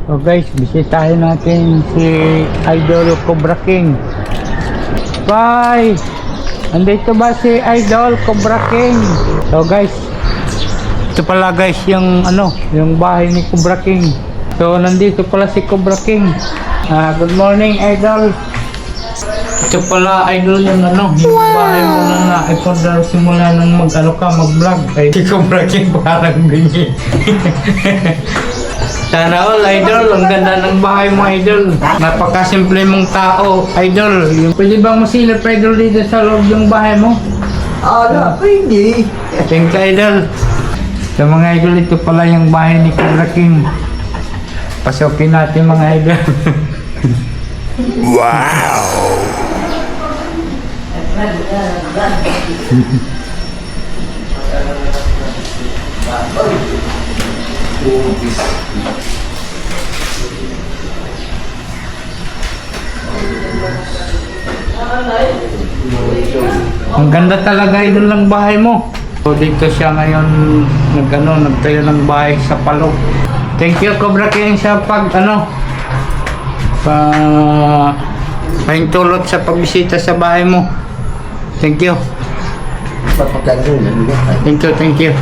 So guys, bisitahin natin si Idol Cobra King. Bye! Andito ba si Idol Cobra King? So guys, ito pala guys yung yung bahay ni Cobra King. So nandito pala si Cobra King. Good morning Idol. Ito pala Idol yung yung bahay mo na na simula nang mag-vlog. Ay si Cobra King parang ganyan. Sana all, Idol. Ang ganda ng bahay mo, Idol. Napakasimple mong tao, Idol. Pwede bang masilip, Idol, dito sa loob yung bahay mo? Pwede. Thank you, Idol. Sa mga Idol, ito pala yung bahay ni Cobra King. Pasokin natin, mga Idol. Wow! Ang ganda talaga, Idol, ng bahay mo. So, dito siya ngayon nagtayo ng bahay sa Palog. Thank you, Cobra King, sa pahintulot sa pagbisita sa bahay mo. Thank you. Papagano. Thank you.